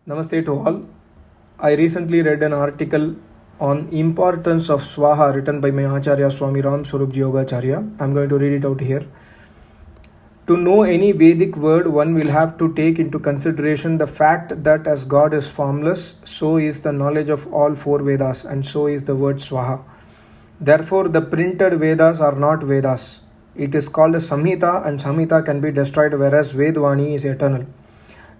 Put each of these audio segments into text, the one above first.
Namaste to all. I recently read an article on importance of Swaha written by my Acharya Swami Ram Swarup Yogacharya. I'm going to read it out here. To know any Vedic word, one will have to take into consideration the fact that as God is formless, so is the knowledge of all four Vedas, and so is the word Swaha. Therefore, the printed Vedas are not Vedas. It is called a Samhita, and Samhita can be destroyed, whereas Vedvani is eternal.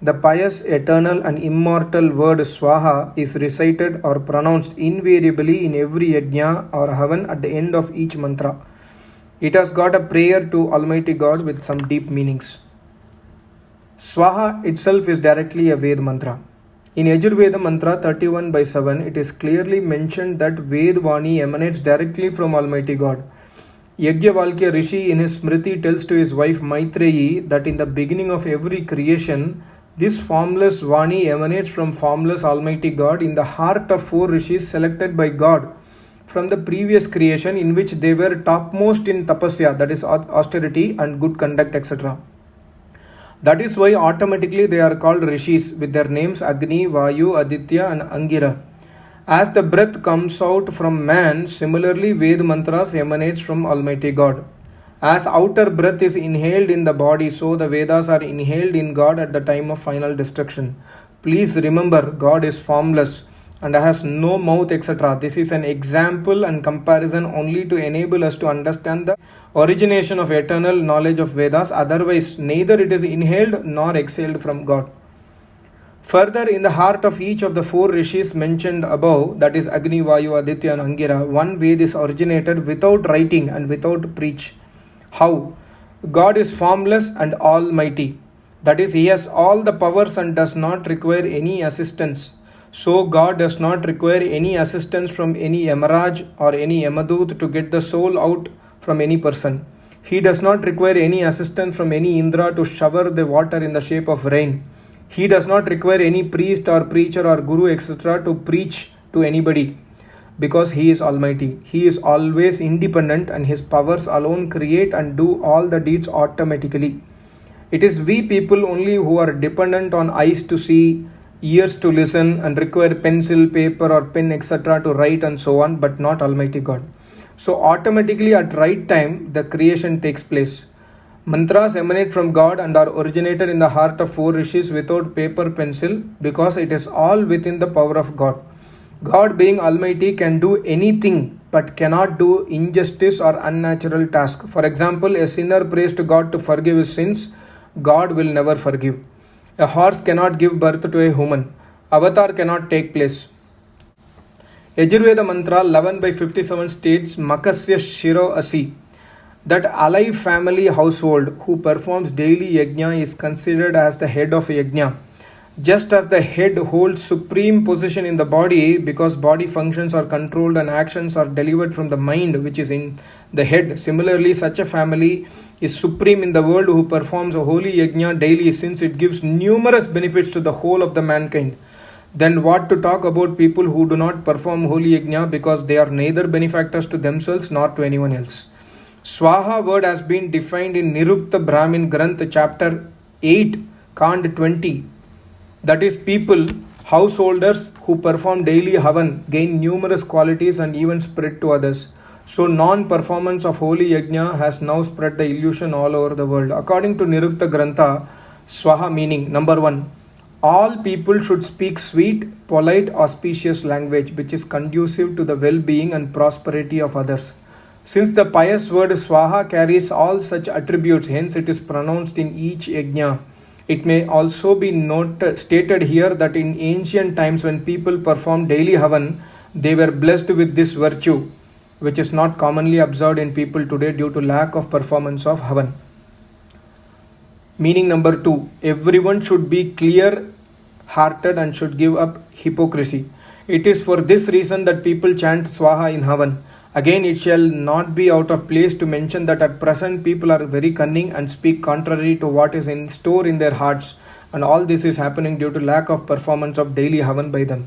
The pious, eternal, and immortal word Swaha is recited or pronounced invariably in every yajna or havan at the end of each mantra. It has got a prayer to Almighty God with some deep meanings. Swaha itself is directly a Ved mantra. In Yajurveda mantra 31/7, it is clearly mentioned that Vedvani emanates directly from Almighty God. Yajnavalkya Rishi in his Smriti tells to his wife Maitreyi that in the beginning of every creation, this formless Vani emanates from formless Almighty God in the heart of four rishis selected by God from the previous creation, in which they were topmost in tapasya, that is austerity and good conduct, etc. That is why automatically they are called rishis with their names Agni, Vayu, Aditya and Angira. As the breath comes out from man, similarly Ved mantras emanates from Almighty God. As outer breath is inhaled in the body, so the Vedas are inhaled in God at the time of final destruction. Please remember, God is formless and has no mouth, etc. This is an example and comparison only to enable us to understand the origination of eternal knowledge of Vedas. Otherwise, neither it is inhaled nor exhaled from God. Further, in the heart of each of the four rishis mentioned above, that is Agni, Vayu, Aditya and Angira, one Ved is originated without writing and without preach. How? God is formless and almighty. That is, He has all the powers and does not require any assistance. So God does not require any assistance from any Yamaraj or any Yamadut to get the soul out from any person. He does not require any assistance from any Indra to shower the water in the shape of rain. He does not require any priest or preacher or guru, etc. to preach to anybody, because He is almighty. He is always independent and His powers alone create and do all the deeds automatically. It is we people only who are dependent on eyes to see, ears to listen, and require pencil, paper or pen, etc. to write and so on, but not Almighty God. So automatically at right time the creation takes place. Mantras emanate from God and are originated in the heart of four rishis without paper, pencil, because it is all within the power of God. God, being almighty, can do anything but cannot do injustice or unnatural task. For example, a sinner prays to God to forgive his sins. God will never forgive. A horse cannot give birth to a human. Avatar cannot take place. Yajurveda mantra 11/57 states Makasya Shiro Asi, that alive family household who performs daily yajna is considered as the head of yajna. Just as the head holds supreme position in the body because body functions are controlled and actions are delivered from the mind which is in the head, similarly such a family is supreme in the world who performs a holy yajna daily, since it gives numerous benefits to the whole of the mankind. Then what to talk about people who do not perform holy yajna because they are neither benefactors to themselves nor to anyone else. Swaha word has been defined in Nirukta Brahmin Granth chapter 8, Kand 20. That is, people, householders who perform daily havan gain numerous qualities and even spread to others. So non-performance of holy yajna has now spread the illusion all over the world. According to Nirukta Grantha, Swaha meaning, number 1, all people should speak sweet, polite, auspicious language which is conducive to the well-being and prosperity of others. Since the pious word Swaha carries all such attributes, hence it is pronounced in each yajna. It may also be stated here that in ancient times when people performed daily havan, they were blessed with this virtue, which is not commonly observed in people today due to lack of performance of havan. Meaning number 2, everyone should be clear-hearted and should give up hypocrisy. It is for this reason that people chant Swaha in havan. Again, it shall not be out of place to mention that at present people are very cunning and speak contrary to what is in store in their hearts, and all this is happening due to lack of performance of daily havan by them.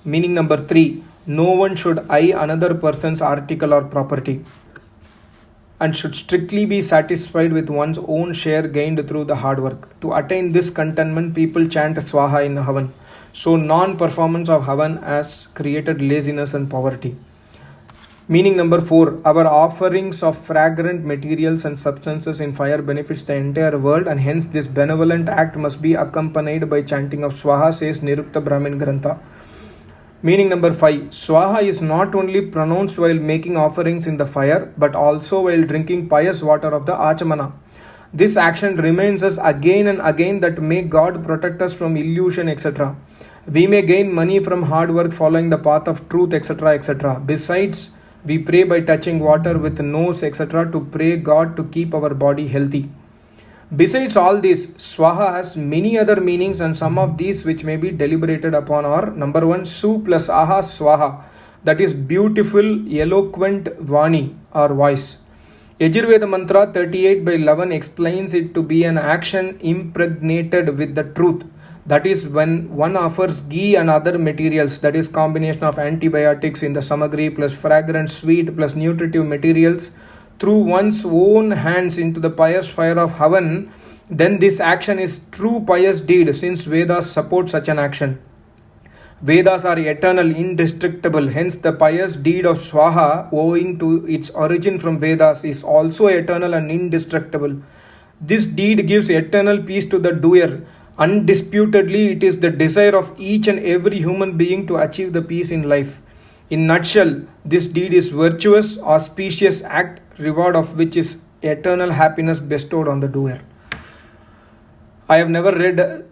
Meaning number 3, no one should eye another person's article or property and should strictly be satisfied with one's own share gained through the hard work. To attain this contentment, people chant Swaha in havan. So non-performance of Havan has created laziness and poverty. Meaning number 4, our offerings of fragrant materials and substances in fire benefits the entire world, and hence this benevolent act must be accompanied by chanting of Swaha, says Nirukta Brahmin Grantha. Meaning number 5, Swaha is not only pronounced while making offerings in the fire, but also while drinking pious water of the Achamana. This action reminds us again and again that may God protect us from illusion, etc. We may gain money from hard work following the path of truth, etc. etc. Besides, we pray by touching water with nose, etc. to pray God to keep our body healthy. Besides all this, Swaha has many other meanings, and some of these which may be deliberated upon are: number 1, Su plus Aha Swaha, that is beautiful, eloquent Vani or voice. Yajurveda Mantra 38/11 explains it to be an action impregnated with the truth. That is, when one offers ghee and other materials, that is combination of antibiotics in the samagri plus fragrant sweet plus nutritive materials, through one's own hands into the pious fire of Havan, then this action is true pious deed, since Vedas support such an action. Vedas are eternal, indestructible. Hence, the pious deed of Swaha, owing to its origin from Vedas, is also eternal and indestructible. This deed gives eternal peace to the doer. Undisputedly, it is the desire of each and every human being to achieve the peace in life. In nutshell, this deed is virtuous, auspicious act, reward of which is eternal happiness bestowed on the doer. I have never read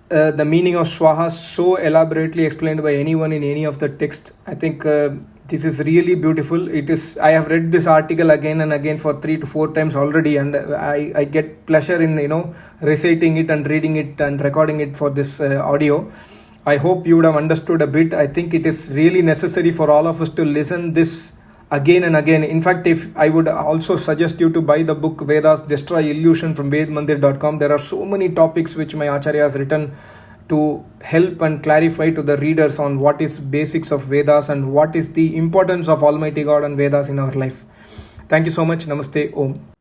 the meaning of Swaha so elaborately explained by anyone in any of the texts. I think this is really beautiful. I have read this article again and again for 3 to 4 times already, and I get pleasure in reciting it and reading it and recording it for this audio. I hope you would have understood a bit. I think it is really necessary for all of us to listen this again and again. In fact, if I would also suggest you to buy the book Vedas Destroy Illusion from vedmandir.com. There are so many topics which my Acharya has written to help and clarify to the readers on what is basics of Vedas and what is the importance of Almighty God and Vedas in our life. Thank you so much. Namaste. Om.